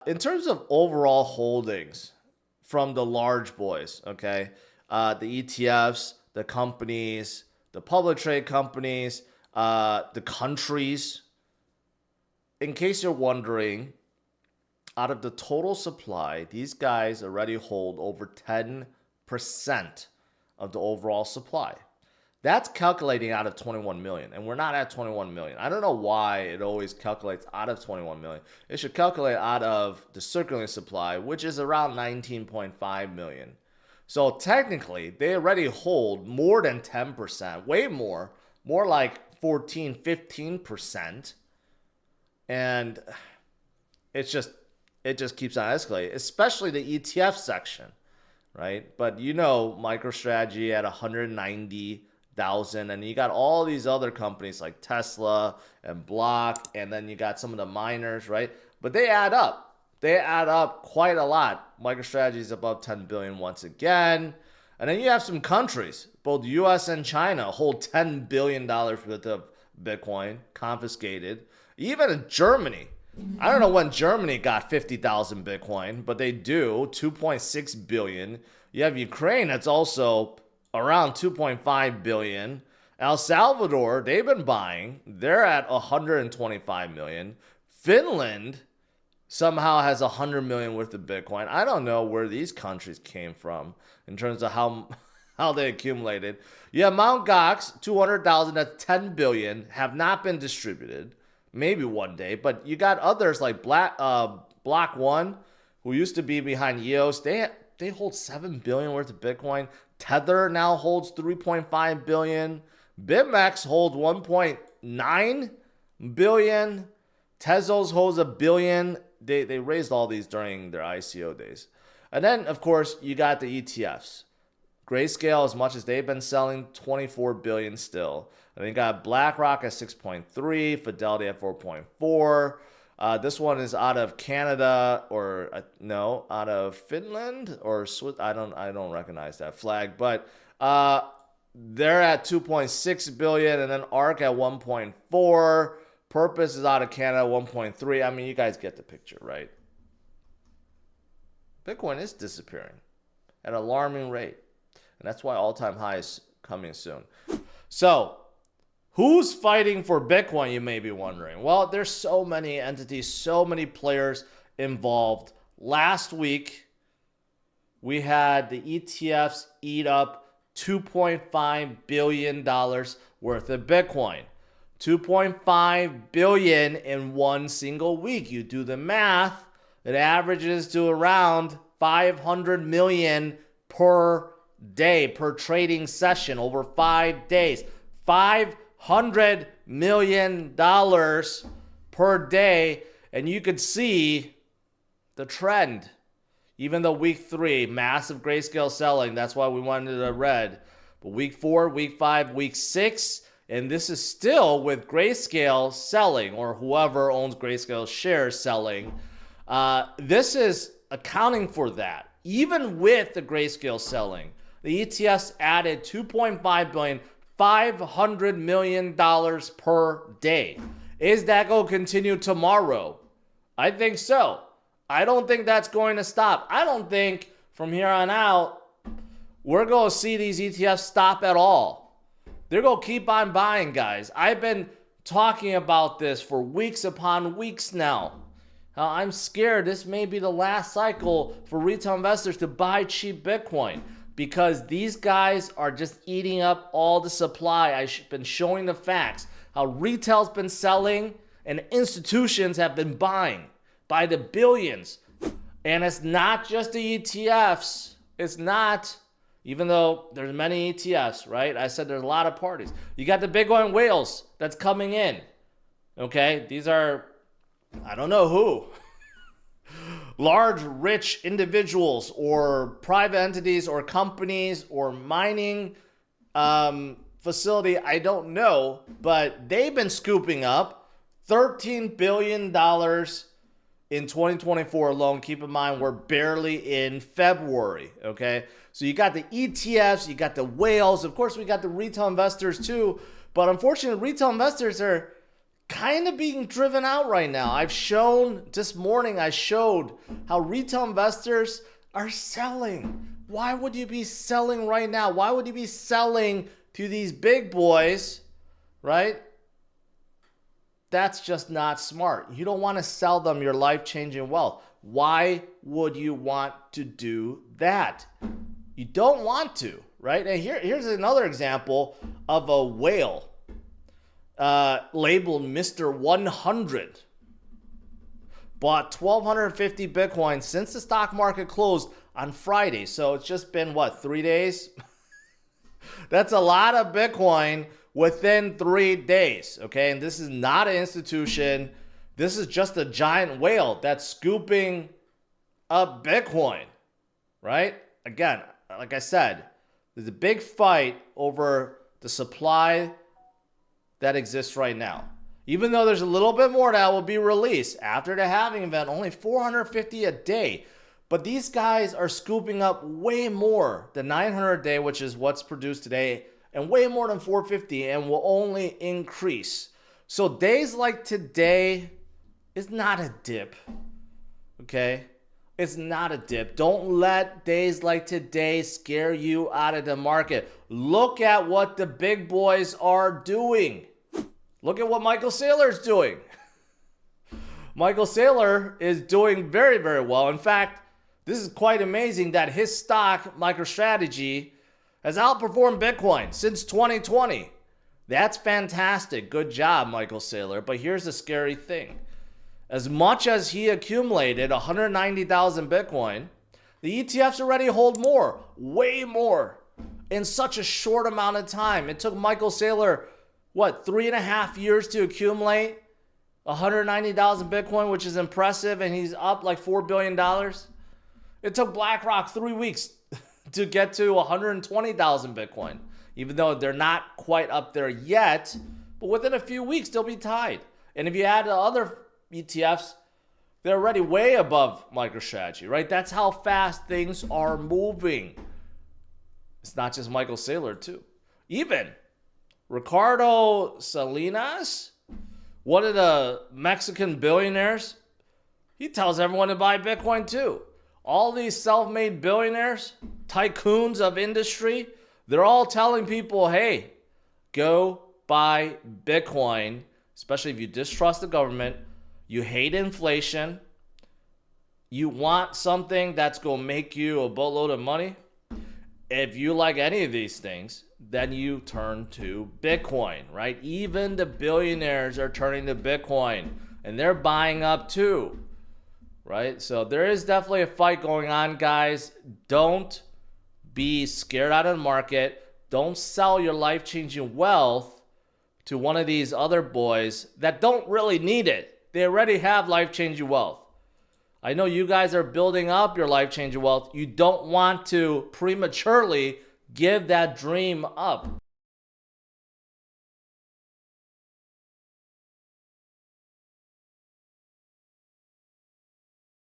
In terms of overall holdings from the large boys, okay, the ETFs, the companies, the public trade companies, the countries. In case you're wondering, out of the total supply, these guys already hold over 10% of the overall supply. That's calculating out of 21 million, and we're not at 21 million. I don't know why it always calculates out of 21 million. It should calculate out of the circulating supply, which is around 19.5 million. So technically, they already hold more than 10%, way more like 14, 15%. And it's just, it just keeps on escalating, especially the ETF section, right? But you know, MicroStrategy at 190,000, and you got all these other companies like Tesla and Block, and then you got some of the miners, right? But they add up. They add up quite a lot. MicroStrategy is above 10 billion once again. And then you have some countries, both US and China, hold $10 billion worth of Bitcoin confiscated. Even in Germany, I don't know when Germany got 50,000 Bitcoin, but they do, 2.6 billion. You have Ukraine, that's also around 2.5 billion. El Salvador, they've been buying. They're at 125 million. Finland somehow has 100 million worth of Bitcoin. I don't know where these countries came from in terms of how they accumulated. You have Mt. Gox, 200,000, that's 10 billion, have not been distributed. Maybe one day, but you got others like Block One, who used to be behind EOS. They hold 7 billion worth of Bitcoin. Tether now holds 3.5 billion. BitMEX holds 1.9 billion. Tezos holds a billion. They raised all these during their ICO days. And then, of course, you got the ETFs. Grayscale, as much as they've been selling, 24 billion still. And then you got BlackRock at 6.3, Fidelity at 4.4. This one is out of Canada, or no, out of Finland or Swiss. I don't recognize that flag, but they're at 2.6 billion, and then ARK at 1.4. Purpose is out of Canada, 1.3. I mean, you guys get the picture, right? Bitcoin is disappearing at an alarming rate. And that's why all-time high is coming soon. So, who's fighting for Bitcoin, you may be wondering? Well, there's so many entities, so many players involved. Last week, we had the ETFs eat up $2.5 billion worth of Bitcoin. 2.5 billion in one single week. You do the math, it averages to around 500 million per day, per trading session over 5 days. $500 million per day. And you could see the trend. Even though week 3, massive grayscale selling, that's why we wanted it red. But week 4, week 5, week 6, and this is still with grayscale selling, or whoever owns grayscale shares selling. This is accounting for that. Even with the grayscale selling, the ETFs added 2.5 billion, $500 million per day. Is that going to continue tomorrow? I think so. I don't think that's going to stop. I don't think from here on out we're going to see these ETFs stop at all. They're going to keep on buying, guys. I've been talking about this for weeks upon weeks now. I'm scared this may be the last cycle for retail investors to buy cheap Bitcoin, because these guys are just eating up all the supply. I've been showing the facts, how retail's been selling and institutions have been buying by the billions. And it's not just the ETFs. It's not, even though there's many ETFs, right? I said there's a lot of parties. You got the Bitcoin whales that's coming in. Okay, these are, I don't know who. Large, rich individuals or private entities or companies or mining facility, I don't know, but they've been scooping up $13 billion in 2024 alone. Keep in mind, we're barely in February, okay? So you got the ETFs, you got the whales, of course we got the retail investors too, but unfortunately retail investors are kind of being driven out right now. I've shown, this morning I showed how retail investors are selling. Why would you be selling right now? Why would you be selling to these big boys, right? That's just not smart. You don't want to sell them your life-changing wealth. Why would you want to do that? You don't want to, right? And here's another example of a whale labeled Mr. 100. Bought 1,250 Bitcoin since the stock market closed on Friday. So it's just been, what, 3 days? That's a lot of Bitcoin within 3 days, okay? And this is not an institution. This is just a giant whale that's scooping up Bitcoin, right? Again, like I said, there's a big fight over the supply that exists right now. Even though there's a little bit more that will be released after the halving event, only 450 a day. But these guys are scooping up way more than 900 a day, which is what's produced today, and way more than 450, and will only increase. So days like today is not a dip, okay? It's not a dip. Don't let days like today scare you out of the market. Look at what the big boys are doing. Look at what Michael Saylor is doing. Michael Saylor is doing very, very well. In fact, this is quite amazing that his stock, MicroStrategy, has outperformed Bitcoin since 2020. That's fantastic. Good job, Michael Saylor. But here's the scary thing. As much as he accumulated 190,000 Bitcoin, the ETFs already hold more, way more, in such a short amount of time. It took Michael Saylor, what, 3.5 years to accumulate 190,000 Bitcoin, which is impressive, and he's up like $4 billion. It took BlackRock 3 weeks to get to 120,000 Bitcoin, even though they're not quite up there yet, but within a few weeks, they'll be tied. And if you add the other ETFs, they're already way above MicroStrategy, right? That's how fast things are moving. It's not just Michael Saylor, too. Even Ricardo Salinas, one of the Mexican billionaires, he tells everyone to buy Bitcoin, too. All these self-made billionaires, tycoons of industry, they're all telling people, hey, go buy Bitcoin, especially if you distrust the government, you hate inflation, you want something that's going to make you a boatload of money. If you like any of these things, then you turn to Bitcoin, right? Even the billionaires are turning to Bitcoin, and they're buying up too, right? So there is definitely a fight going on, guys. Don't be scared out of the market. Don't sell your life-changing wealth to one of these other boys that don't really need it. They already have life-changing wealth. I know you guys are building up your life-changing wealth. You don't want to prematurely give that dream up.